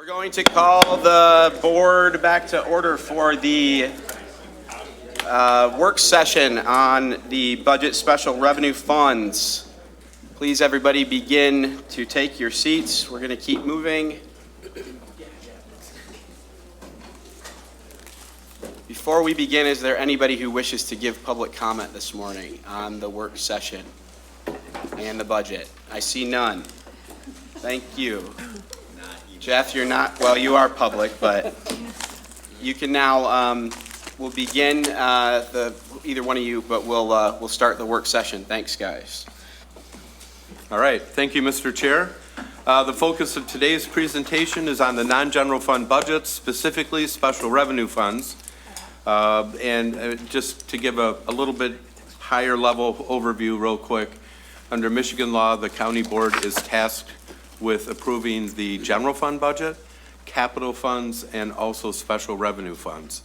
Going to call the board back to order for the work session on the budget special revenue funds. Please, everybody, begin to take your seats. We're going to keep moving. Before we begin, is there anybody who wishes to give public comment this morning on the work session and the budget? I see none. Thank you. Jeff, you're not, well, you are public, but you can now, we'll begin either one of you, but we'll start the work session. Thanks, guys. All right. Thank you, Mr. Chair. The focus of today's presentation is on the non-general fund budgets, specifically special revenue funds. And just to give a little bit higher level overview real quick, under Michigan law, the county board is tasked with approving the general fund budget, capital funds, and also special revenue funds.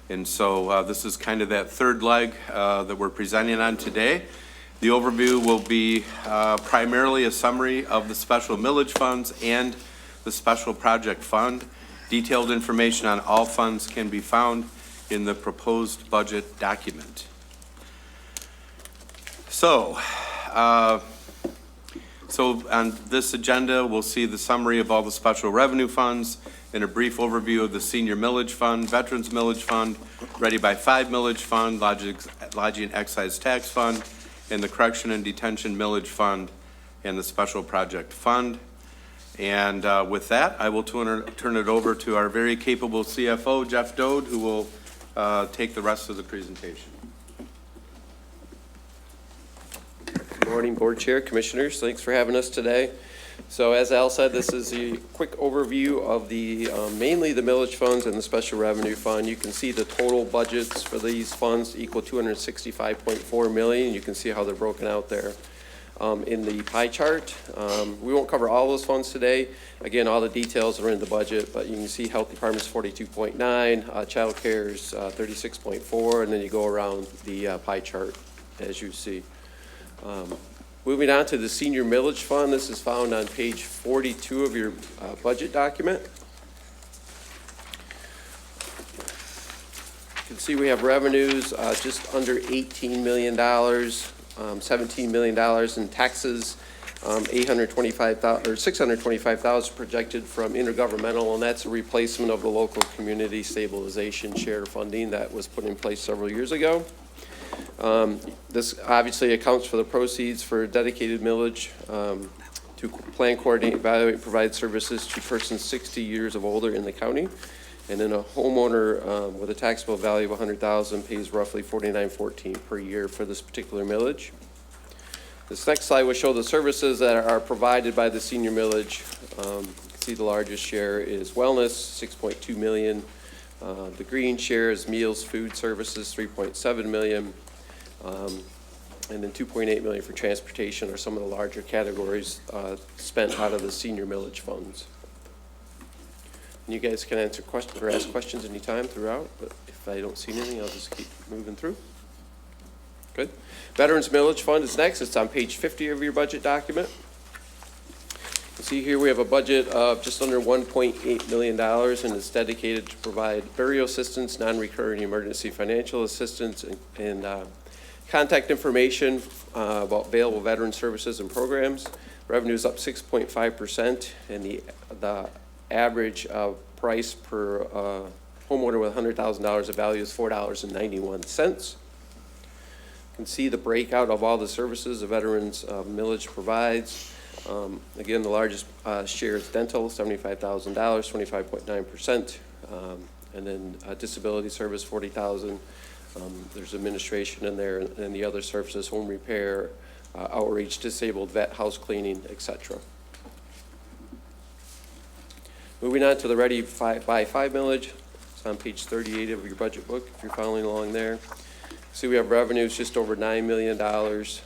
And so this is kind of that third leg that we're presenting on today. The overview will be primarily a summary of the special millage funds and the special project fund. Detailed information on all funds can be found in the proposed budget document. So on this agenda, we'll see the summary of all the special revenue funds and a brief overview of the senior millage fund, veterans millage fund, ready by five millage fund, lodging excise tax fund, and the correction and detention millage fund and the special project fund. And with that, I will turn it over to our very capable CFO, Jeff Dode, who will take the rest of the presentation. Good morning, Board Chair, Commissioners. Thanks for having us today. So as Al said, this is a quick overview of the mainly the millage funds and the special revenue fund. You can see the total budgets for these funds equal $265.4 million. You can see how they're broken out there in the pie chart. We won't cover all those funds today. Again, all the details are in the budget, but you can see Health Department's 42.9, Child Care's 36.4, and then you go around the pie chart as you see. Moving on to the senior millage fund, this is found on page 42 of your budget document. You can see we have revenues just under $18 million, $17 million in taxes, $625,000 projected from intergovernmental, and that's a replacement of the local community stabilization share funding that was put in place several years ago. This obviously accounts for the proceeds for dedicated millage to plan, coordinate, evaluate, and provide services to persons 60 years of older in the county. And then a homeowner with a taxable value of $100,000 pays roughly $49.14 per year for this particular millage. This next slide will show the services that are provided by the senior millage. You can see the largest share is wellness, $6.2 million. The green share is meals, food services, $3.7 million. And then $2.8 million for transportation are some of the larger categories spent out of the senior millage funds. And you guys can answer questions or ask questions anytime throughout, but if I don't see anything, I'll just keep moving through. Good. Veterans Millage Fund is next. It's on page 50 of your budget document. You see here we have a budget of just under $1.8 million, and it's dedicated to provide burial assistance, non-recurring emergency financial assistance, and contact information about available veteran services and programs. Revenue is up 6.5%, and the average price per homeowner with $100,000 of value is $4.91. You can see the breakout of all the services the veterans millage provides. Again, the largest share is dental, $75,000, 25.9%, and then disability service, $40,000. There's administration in there, and the other services, home repair, outreach, disabled vet, house cleaning, etc. Moving on to the Ready by 5 millage. It's on page 38 of your budget book, if you're following along there. See, we have revenues just over $9 million. It's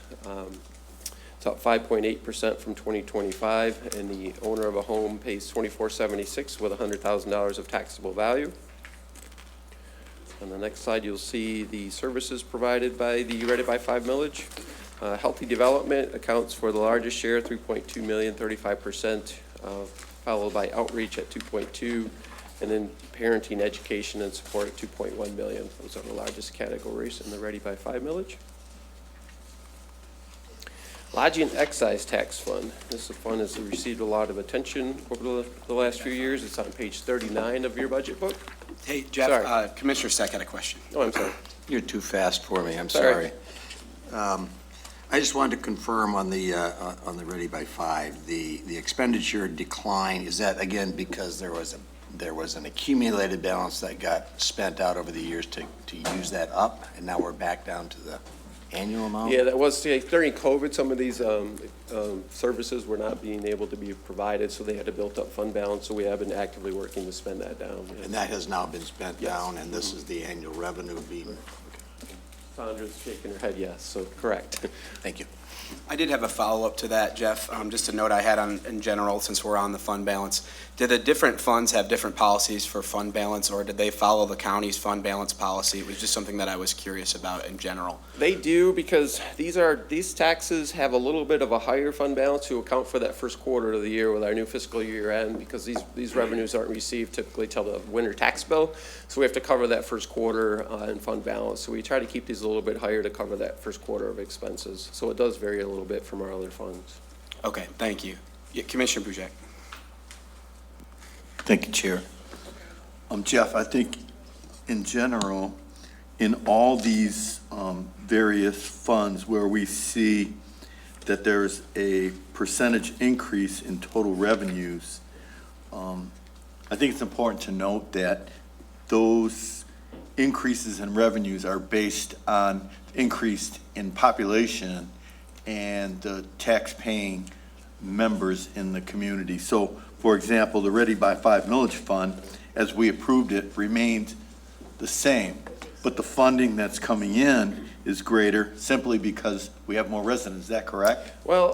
up 5.8% from 2025, and the owner of a home pays $24.76 with $100,000 of taxable value. On the next slide, you'll see the services provided by the Ready by 5 millage. Healthy Development accounts for the largest share, $3.2 million, 35% followed by outreach at 2.2, and then parenting, education, and support at 2.1 million. Those are the largest categories in the Ready by 5 millage. Lodging and excise tax fund. This fund has received a lot of attention over the last few years. It's on page 39 of your budget book. Hey, Jeff, Sorry. Commissioner Steck had a question. Oh, I'm sorry. You're too fast for me, I'm Sorry. sorry. I just wanted to confirm on the Ready by 5, the expenditure decline, is that again because there was an accumulated balance that got spent out over the years to use that up, and now we're back down to the annual amount? Yeah, that was, during COVID, some of these services were not being able to be provided, so they had a built-up fund balance, so we have been actively working to spend that down. And that has now been spent Yes. down, and this is the annual revenue being, Sandra's shaking her head yes, so correct. thank you. I did have a follow-up to that, Jeff. Just a note I had in general, since we're on the fund balance. Did the different funds have different policies for fund balance, or did they follow the county's fund balance policy? It was just something that I was curious about in general. They do, because these taxes have a little bit of a higher fund balance to account for that first quarter of the year with our new fiscal year end, because these revenues aren't received typically till the winter tax bill. So we have to cover that first quarter in fund balance. So we try to keep these a little bit higher to cover that first quarter of expenses. So it does vary a little bit from our other funds. Okay, thank you. Yeah, Commissioner Bujek. Thank you, Chair. Jeff, I think in general, in all these various funds where we see that there's a percentage increase in total revenues, I think it's important to note that those increases in revenues are based on increase in population and the tax-paying members in the community. So, for example, the Ready by 5 millage fund, as we approved it, remained the same, but the funding that's coming in is greater simply because we have more residents. Is that correct? Well,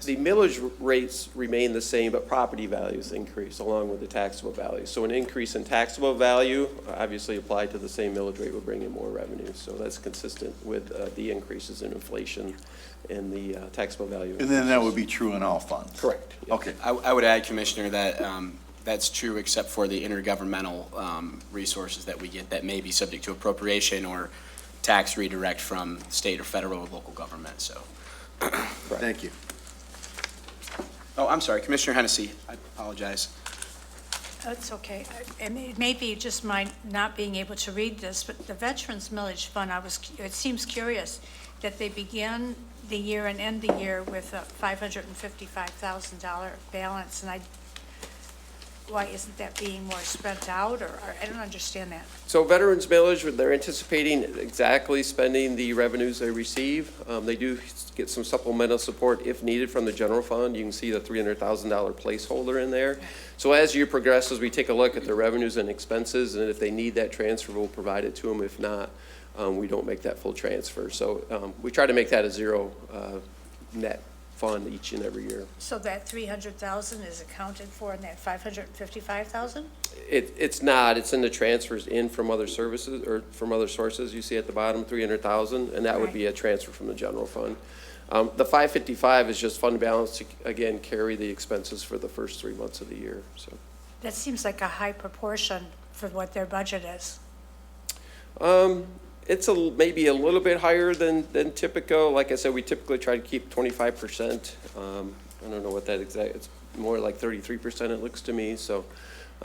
the millage rates remain the same, but property values increase along with the taxable value. So an increase in taxable value, obviously applied to the same millage rate, will bring in more revenue. So that's consistent with the increases in inflation and the taxable value. And then that would be true in all funds? Correct. Yes. Okay. I would add, Commissioner, that that's true except for the intergovernmental resources that we get that may be subject to appropriation or tax redirect from state or federal or local government, so. Thank you. Oh, I'm sorry, Commissioner Hennessy, I apologize. That's okay. It may be just my not being able to read this, but the Veterans Millage Fund, it seems curious that they begin the year and end the year with a $555,000 balance, and why isn't that being more spread out, or I don't understand that. So veterans millage, they're anticipating exactly spending the revenues they receive. They do get some supplemental support if needed from the general fund. You can see the $300,000 placeholder in there. So as year progresses, we take a look at the revenues and expenses, and if they need that transfer, we'll provide it to them. If not, we don't make that full transfer. So we try to make that a zero net fund each and every year. So that $300,000 is accounted for in that $555,000? It's not. It's in the transfers in from other services or from other sources. You see at the bottom, 300,000, and that would be a transfer from the general fund. The 555 is just fund balance to, again, carry the expenses for the first 3 months of the year. So That seems like a high proportion for what their budget is. it's maybe a little bit higher than typical. Like I said, we typically try to keep 25%. I don't know what that exact. It's more like 33%. It looks to me. So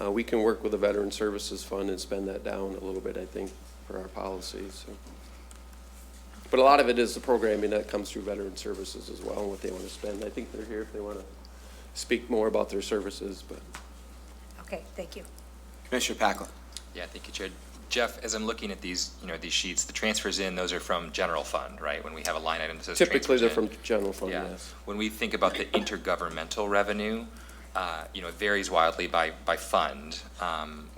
we can work with the Veteran Services Fund and spend that down a little bit, I think, for our policies. So. But a lot of it is the programming that comes through Veteran Services as well, and what they want to spend. I think they're here if they want to speak more about their services. But Okay, thank you. Commissioner Pacla. Yeah, thank you, Chair. Jeff, as I'm looking at these, these sheets, the transfers in, those are from general fund, right? When we have a line item that says typically they're transfers in. from general fund, Yeah. yes. When we think about the intergovernmental revenue, it varies wildly by fund.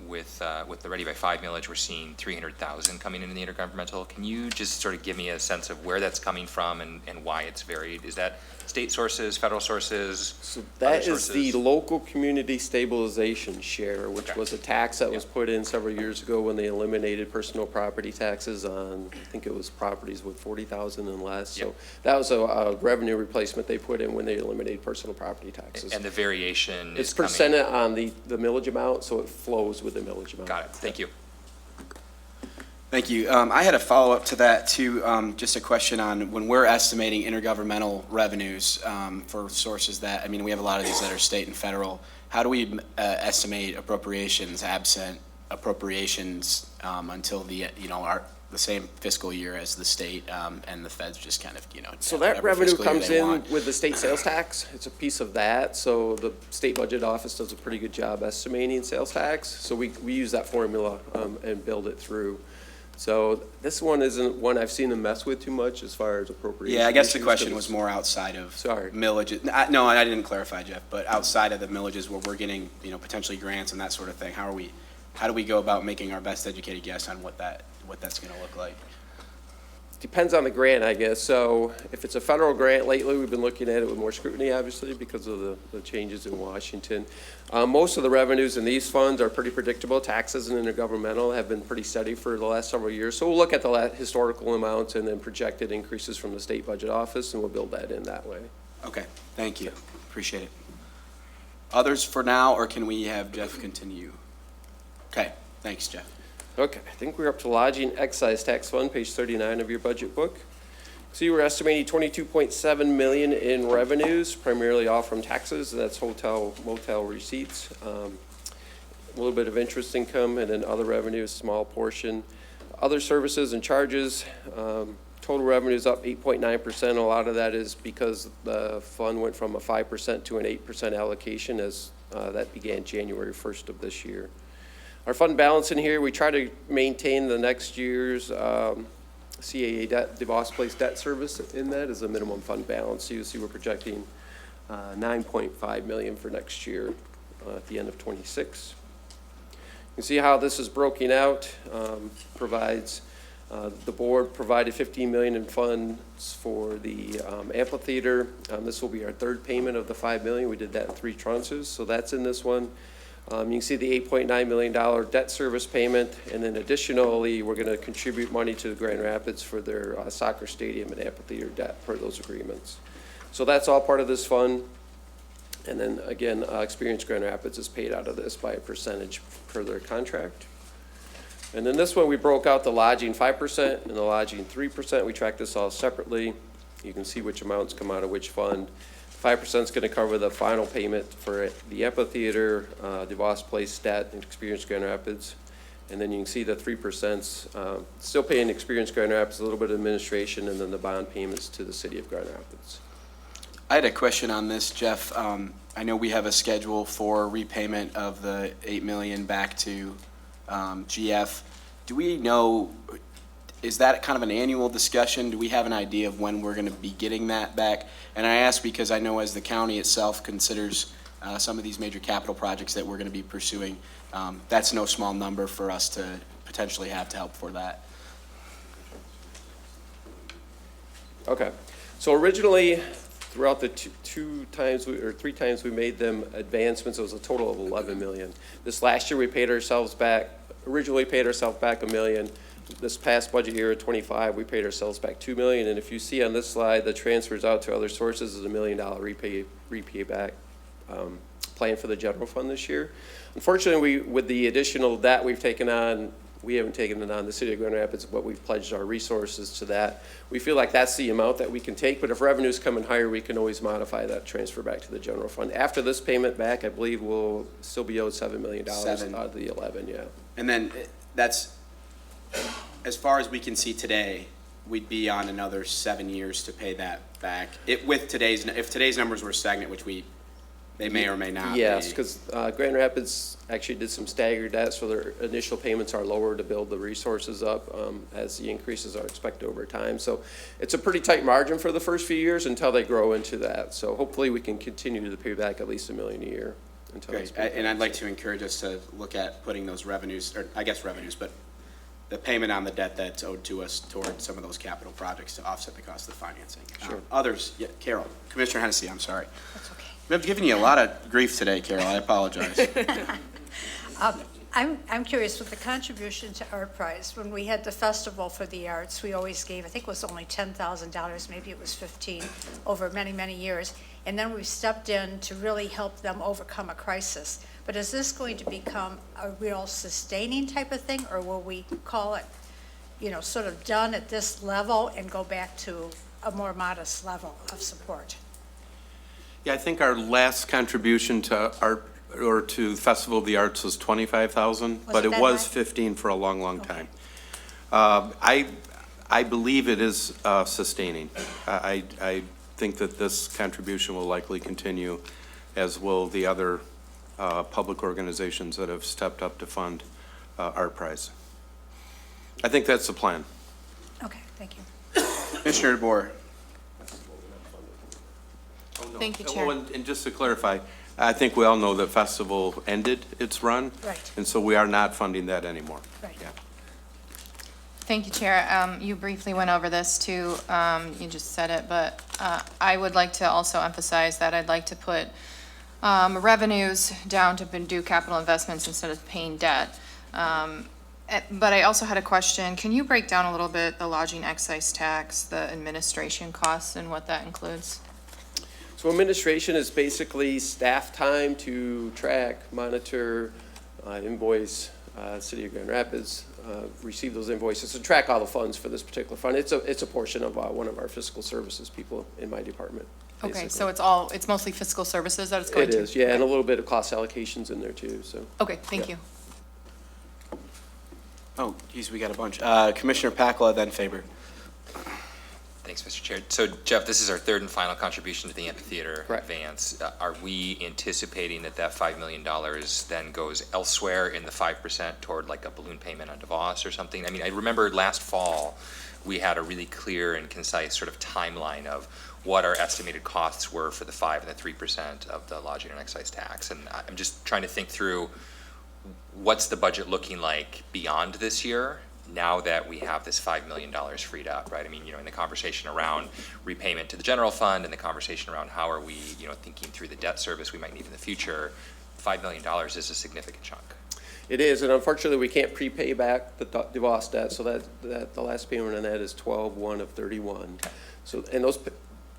With the Ready by 5 millage, we're seeing 300,000 coming in the intergovernmental. Can you just sort of give me a sense of where that's coming from and why it's varied? Is that state sources, federal sources? So other that is the sources? local community stabilization share, which Okay. was a tax that was put in several years ago when they eliminated personal property taxes on, I think it was properties with 40,000 and less. So Yep. that was a revenue replacement they put in when they eliminated personal property taxes. And the variation It's is coming? percented on the millage amount, so it flows with the millage amount. Got it, thank you. Thank you. I had a follow-up to that, too, just a question on when we're estimating intergovernmental revenues for sources that, I mean, we have a lot of these that are state and federal. How do we estimate appropriations absent appropriations until the, the same fiscal year as the state and the feds just kind of, So have that whatever revenue fiscal year comes they in want? with the state sales tax. It's a piece of that. So the state budget office does a pretty good job estimating sales tax. So we use that formula and build it through. So this one isn't one I've seen them mess with too much as far as appropriation. Yeah, I guess the issues, question 'cause was more outside of Sorry. millages. No, I didn't clarify, Jeff, but outside of the millages where we're getting, potentially grants and that sort of thing, how do we go about making our best educated guess on what that's gonna look like? Depends on the grant, I guess. So if it's a federal grant, lately, we've been looking at it with more scrutiny, obviously, because of the changes in Washington. Most of the revenues in these funds are pretty predictable. Taxes and intergovernmental have been pretty steady for the last several years. So we'll look at the historical amounts and then projected increases from the state budget office, and we'll build that in that way. Okay, thank you. Appreciate it. Others for now, or can we have Jeff continue? Okay, thanks, Jeff. Okay, I think we're up to lodging excise tax fund, page 39 of your budget book. So you were estimating 22.7 million in revenues, primarily all from taxes, and that's hotel, motel receipts. A little bit of interest income, and then other revenues, small portion. Other services and charges, total revenue is up 8.9%. A lot of that is because the fund went from a 5% to an 8% allocation as that began January 1st of this year. Our fund balance in here, we try to maintain the next year's CAA debt, DeVos Place debt service in that as a minimum fund balance. So you see we're projecting 9.5 million for next year at the end of '26. You can see how this is broken out, provides, the board provided 15 million in funds for the amphitheater. This will be our third payment of the 5 million. We did that in 3 tranches, so that's in this one. You can see the $8.9 million debt service payment, and then additionally, we're going to contribute money to Grand Rapids for their soccer stadium and amphitheater debt per those agreements. So that's all part of this fund. And then again, Experience Grand Rapids is paid out of this by a percentage per their contract. And then this one, we broke out the lodging 5% and the lodging 3%. We track this all separately. You can see which amounts come out of which fund. 5% is going to cover the final payment for the amphitheater, DeVos Place debt, and Experience Grand Rapids. And then you can see the 3%'s still paying Experience Grand Rapids a little bit of administration, and then the bond payments to the city of Grand Rapids. I had a question on this, Jeff. I know we have a schedule for repayment of the 8 million back to GF. Do we know, is that kind of an annual discussion? Do we have an idea of when we're going to be getting that back? And I ask because I know as the county itself considers some of these major capital projects that we're going to be pursuing, that's no small number for us to potentially have to help for that. Okay, so originally, throughout the 3 times we made them advancements, it was a total of 11 million. This last year, we paid ourselves back, originally paid ourselves back $1 million. This past budget year of '25, we paid ourselves back $2 million. And if you see on this slide, the transfers out to other sources is $1 million repay back plan for the general fund this year. Unfortunately, with the additional debt we've taken on, we haven't taken it on the city of Grand Rapids, but we've pledged our resources to that. We feel like that's the amount that we can take, but if revenues come in higher, we can always modify that transfer back to the general fund. After this payment back, I believe we'll still be owed $7 million out of the 11, yeah. And then that's, as far as we can see today, we'd be on another 7 years to pay that back. If today's numbers were stagnant, which they may or may not. Yes, because Grand Rapids actually did some staggered debt, so their initial payments are lower to build the resources up as the increases are expected over time. So it's a pretty tight margin for the first few years until they grow into that. So hopefully we can continue to pay back at least $1 million a year until. Great, and I'd like to encourage us to look at putting those revenues, or I guess revenues, but the payment on the debt that's owed to us toward some of those capital projects to offset the cost of the financing. Sure. Others, yeah, Carol, Commissioner Hennessy, I'm sorry. That's okay. I've given you a lot of grief today, Carol, I apologize. I'm curious, with the contribution to Art Prize, when we had the Festival for the Arts, we always gave, I think it was only $10,000, maybe it was 15, over many, many years. And then we stepped in to really help them overcome a crisis. But is this going to become a real sustaining type of thing, or will we call it, sort of done at this level and go back to a more modest level of support? Yeah, I think our last contribution to art, or to Festival of the Arts was 25,000, but it it that was high? 15 for a long, long Okay. time. I believe it is sustaining. I think that this contribution will likely continue, as will the other public organizations that have stepped up to fund Art Prize. I think that's the plan. Okay, thank you. Commissioner DeBoer. Thank you, Chair. Oh, and just to clarify, I think we all know that Festival ended its run. Right. And so we are not funding that anymore. Right. Yeah. Thank you, Chair. You briefly went over this too, you just said it, but I would like to also emphasize that I'd like to put revenues down to do capital investments instead of paying debt. But I also had a question. Can you break down a little bit the lodging excise tax, the administration costs, and what that includes? So administration is basically staff time to track, monitor, invoice, City of Grand Rapids, receive those invoices, and track all the funds for this particular fund. It's a portion of one of our fiscal services people in my department. Okay, basically. so it's mostly fiscal services that it's going It to? is, yeah, and a little bit of cost allocations in there too, so. Okay, thank you. Oh, geez, we got a bunch. Commissioner Pakala, then Faber. Thanks, Mr. Chair. So Jeff, this is our third and final contribution to the amphitheater Correct. advance. Are we anticipating that $5 million then goes elsewhere in the 5% toward like a balloon payment on DeVos or something? I mean, I remember last fall, we had a really clear and concise sort of timeline of what our estimated costs were for the 5% and the 3% of the lodging and excise tax. And I'm just trying to think through, what's the budget looking like beyond this year, now that we have this $5 million freed up, right? I mean, in the conversation around repayment to the general fund and the conversation around how are we, thinking through the debt service we might need in the future, $5 million is a significant chunk. It is, and unfortunately, we can't prepay back the DeVos debt, so that the last payment on that is 12/1 of 31. So, and those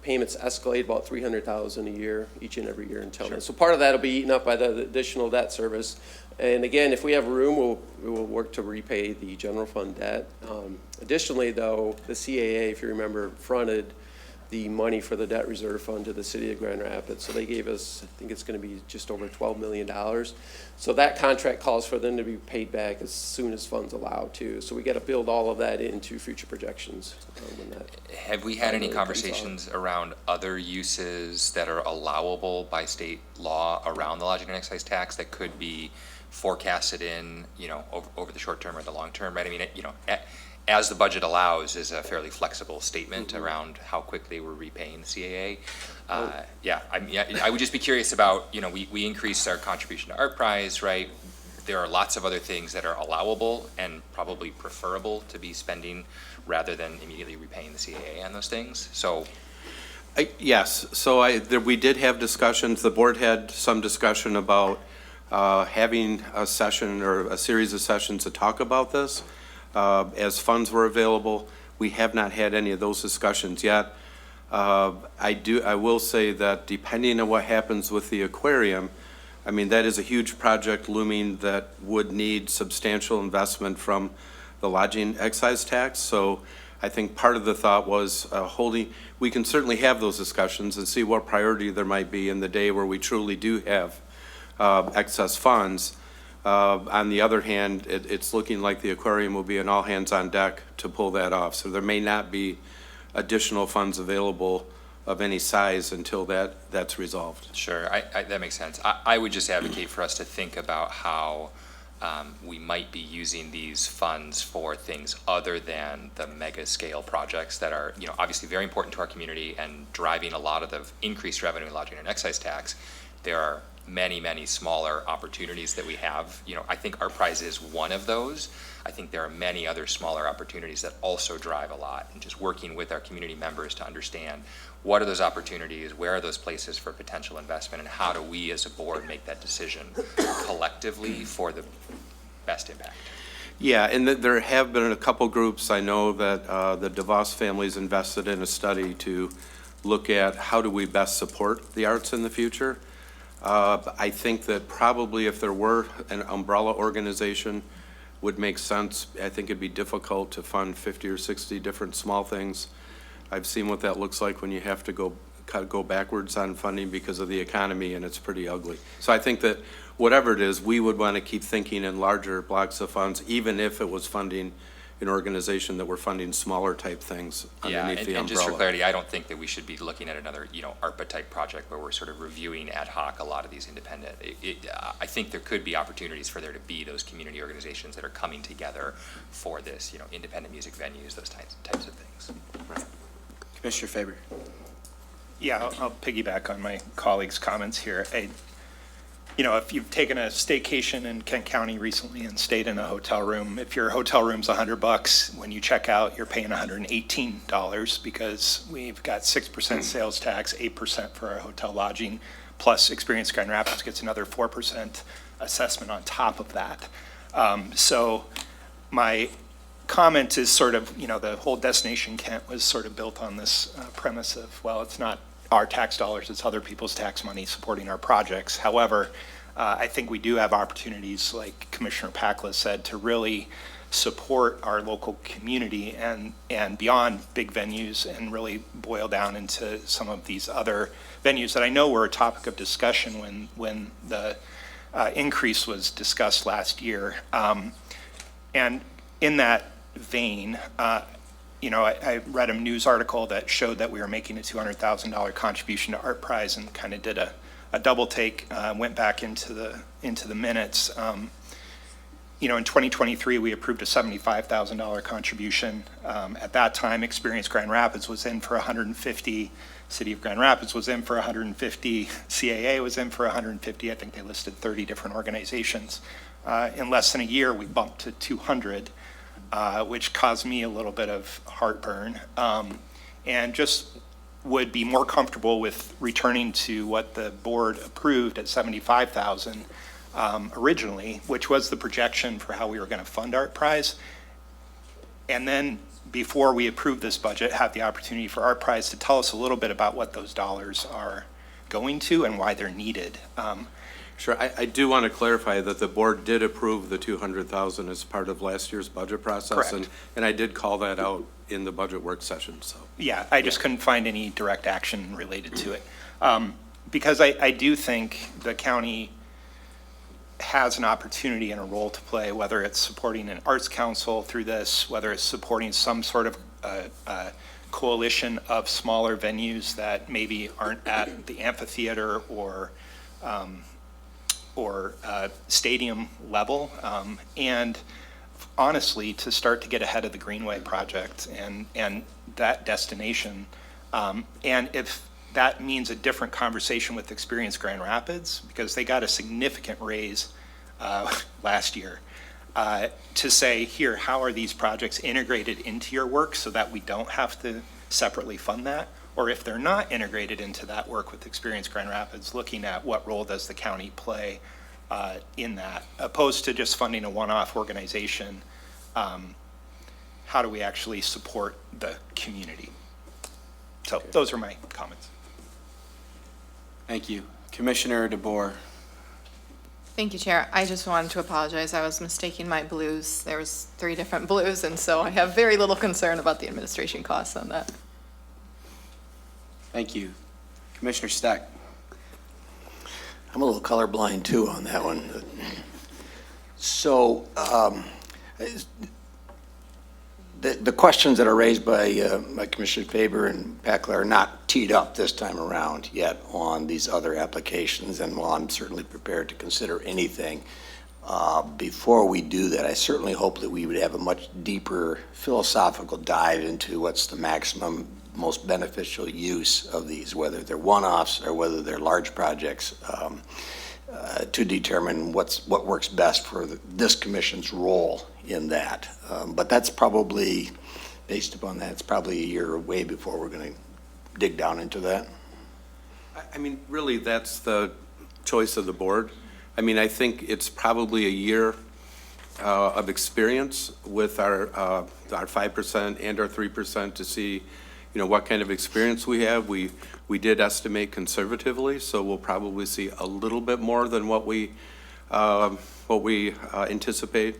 payments escalate about $300,000 a year, each and every year until then. So part of that will be eaten up by the additional debt service. And again, if we have room, we will work to repay the general fund debt. Additionally, though, the CAA, if you remember, fronted the money for the debt reserve fund to the City of Grand Rapids. So they gave us, I think it's going to be just over $12 million. So that contract calls for them to be paid back as soon as funds allow to. So we got to build all of that into future projections. Have we had any conversations around other uses that are allowable by state law around the lodging and excise tax that could be forecasted in, over the short term or the long term, right? I mean, as the budget allows is a fairly flexible statement around how quickly we're repaying the CAA. I would just be curious about, we increased our contribution to Art Prize, right? There are lots of other things that are allowable and probably preferable to be spending rather than immediately repaying the CAA on those things. So Yes, so we did have discussions, the board had some discussion about having a session or a series of sessions to talk about this. As funds were available, we have not had any of those discussions yet. I will say that depending on what happens with the aquarium, I mean, that is a huge project looming that would need substantial investment from the lodging excise tax. So I think part of the thought was we can certainly have those discussions and see what priority there might be in the day where we truly do have excess funds. On the other hand, it's looking like the aquarium will be an all hands on deck to pull that off. So there may not be additional funds available of any size until that's resolved. Sure, that makes sense. I would just advocate for us to think about how we might be using these funds for things other than the mega scale projects that are, obviously very important to our community and driving a lot of the increased revenue in lodging and excise tax. there are many, many smaller opportunities that we have. You know, I think Art Prize is one of those. I think there are many other smaller opportunities that also drive a lot, and just working with our community members to understand what are those opportunities, where are those places for potential investment, and how do we as a board make that decision collectively for the best impact. Yeah, and there have been a couple groups, I know that the DeVos family's invested in a study to look at how do we best support the arts in the future. I think that probably if there were an umbrella organization, would make sense. I think it'd be difficult to fund 50 or 60 different small things. I've seen what that looks like when you have to go backwards on funding because of the economy, and it's pretty ugly. So I think that whatever it is, we would want to keep thinking in larger blocks of funds, even if it was funding an organization that we're funding smaller type things Yeah, underneath the and just for umbrella. clarity, I don't think that we should be looking at another, ARPA type project where we're sort of reviewing ad hoc a lot of these independent. I think there could be opportunities for there to be those community organizations that are coming together for this, independent music venues, those types of things. Commissioner Faber. Yeah, I'll piggyback on my colleague's comments here. If you've taken a staycation in Kent County recently and stayed in a hotel room, if your hotel room's $100, when you check out, you're paying $118 because we've got 6% sales tax, 8% for our hotel lodging, plus Experience Grand Rapids gets another 4% assessment on top of that. So my comment is sort of, the whole Destination Kent was sort of built on this premise of, well, it's not our tax dollars, it's other people's tax money supporting our projects. However, I think we do have opportunities, like Commissioner Pakla said, to really support our local community and beyond big venues and really boil down into some of these other venues that I know were a topic of discussion when the increase was discussed last year. And in that vein, I read a news article that showed that we were making a $200,000 contribution to Art Prize and kind of did a double take, went back into the minutes. In 2023, we approved a $75,000 contribution. At that time, Experience Grand Rapids was in for 150. City of Grand Rapids was in for 150. CAA was in for 150. I think they listed 30 different organizations. In less than a year, we bumped to 200. Which caused me a little bit of heartburn, and just would be more comfortable with returning to what the board approved at $75,000 originally, which was the projection for how we were going to fund Art Prize. And then before we approve this budget, have the opportunity for Art Prize to tell us a little bit about what those dollars are going to and why they're needed. Sure, I do want to clarify that the board did approve the $200,000 as part of last year's budget process. Correct. And I did call that out in the budget work session, so. Yeah, I just couldn't find any direct action related to it. Because I do think the county has an opportunity and a role to play, whether it's supporting an arts council through this, whether it's supporting some sort of coalition of smaller venues that maybe aren't at the amphitheater or stadium level, and honestly, to start to get ahead of the Greenway project and that destination. And if that means a different conversation with Experience Grand Rapids, because they got a significant raise last year, to say, here, how are these projects integrated into your work so that we don't have to separately fund that? Or if they're not integrated into that work with Experience Grand Rapids, looking at what role does the county play in that, opposed to just funding a one-off organization. How do we actually support the community? So those are my comments. Thank you. Commissioner DeBoer. Thank you, Chair. I just wanted to apologize. I was mistaking my blues. There was 3 different blues, and so I have very little concern about the administration costs on that. Thank you. Commissioner Steck. I'm a little colorblind too on that one. So the questions that are raised by Commissioner Faber and Pakla are not teed up this time around yet on these other applications, and while I'm certainly prepared to consider anything, before we do that, I certainly hope that we would have a much deeper philosophical dive into what's the maximum most beneficial use of these, whether they're one-offs or whether they're large projects, to determine what works best for this commission's role in that. But that's probably, based upon that, it's probably a year away before we're going to dig down into that. I mean, really, that's the choice of the board. I mean, I think it's probably a year of experience with our 5% and our 3% to see, what kind of experience we have. We did estimate conservatively, so we'll probably see a little bit more than what we anticipate.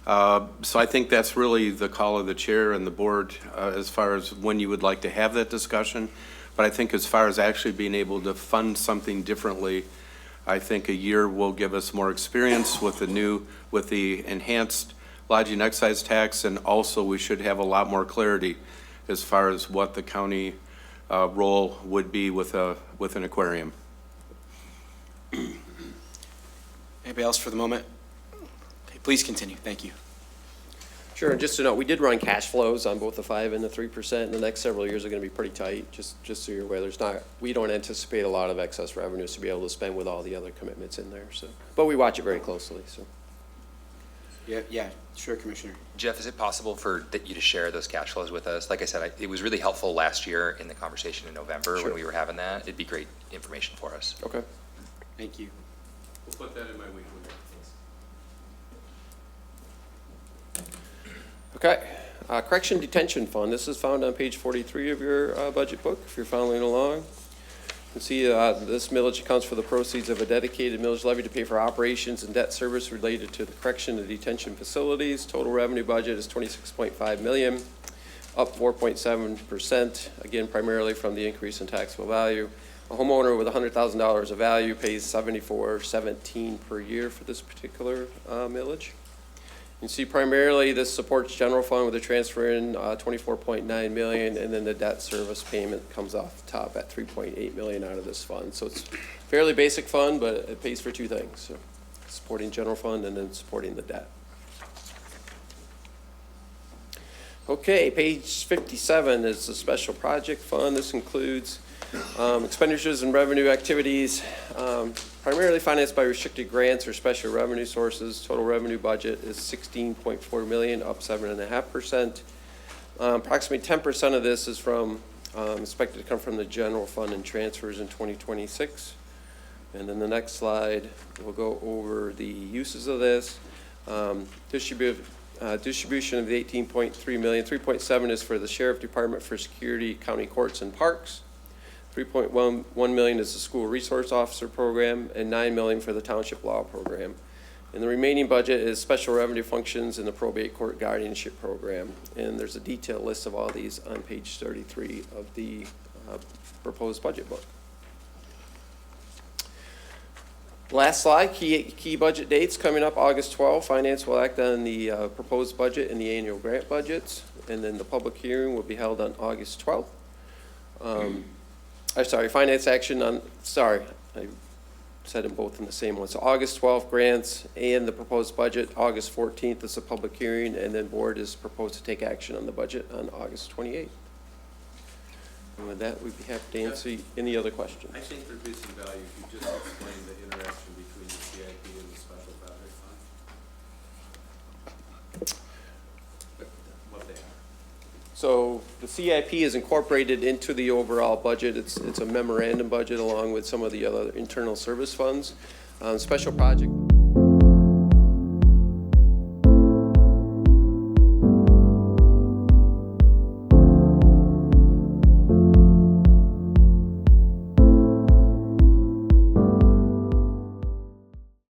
So I think that's really the call of the chair and the board as far as when you would like to have that discussion. But I think as far as actually being able to fund something differently, I think a year will give us more experience with the enhanced lodging excise tax, and also we should have a lot more clarity as far as what the county role would be with an aquarium. Anybody else for the moment? Okay, please continue. Thank you. Sure, and just to note, we did run cash flows on both the 5% and the 3%, and the next several years are going to be pretty tight, just so you're aware. We don't anticipate a lot of excess revenues to be able to spend with all the other commitments in there, so. But we watch it very closely, so. Yeah, sure, Commissioner. Jeff, is it possible for you to share those cash flows with us? Like I said, it was really helpful last year in the conversation in November Sure. when we were having that. It'd be great information for us. Okay. Thank you. We'll put that in my weekly. Okay, Correction Detention Fund, this is found on page 43 of your budget book, if you're following along. You can see this millage accounts for the proceeds of a dedicated millage levy to pay for operations and debt service related to the correction and detention facilities. Total revenue budget is $26.5 million, up 4.7%, again, primarily from the increase in taxable value. A homeowner with $100,000 of value pays $74.17 per year for this particular millage. You can see primarily this supports general fund with a transfer in $24.9 million, and then the debt service payment comes off the top at $3.8 million out of this fund. So it's a fairly basic fund, but it pays for two things, so supporting general fund and then supporting the debt. Okay, page 57 is the special project fund. This includes expenditures and revenue activities, primarily financed by restricted grants or special revenue sources. Total revenue budget is $16.4 million, up 7.5%. Approximately 10% of this is expected to come from the general fund and transfers in 2026. And then the next slide, we'll go over the uses of this. Distribution of the $18.3 million, 3.7 is for the Sheriff Department for security, county courts, and parks. 3.1 million is the school resource officer program, and $9 million for the township law program. And the remaining budget is special revenue functions and the probate court guardianship program. And there's a detailed list of all these on page 33 of the proposed budget book. Last slide, key budget dates coming up August 12th. Finance will act on the proposed budget and the annual grant budgets. And then the public hearing will be held on August 12th. Finance action on, I said them both in the same one. So August 12th, grants and the proposed budget. August 14th is a public hearing, and then board is proposed to take action on the budget on August 28th. And with that, we'd be happy to answer any other questions. I think there'd be some value if you just explain the interaction between the CIP and the special project fund. What they are. So the CIP is incorporated into the overall budget. It's a memorandum budget along with some of the other internal service funds. Special project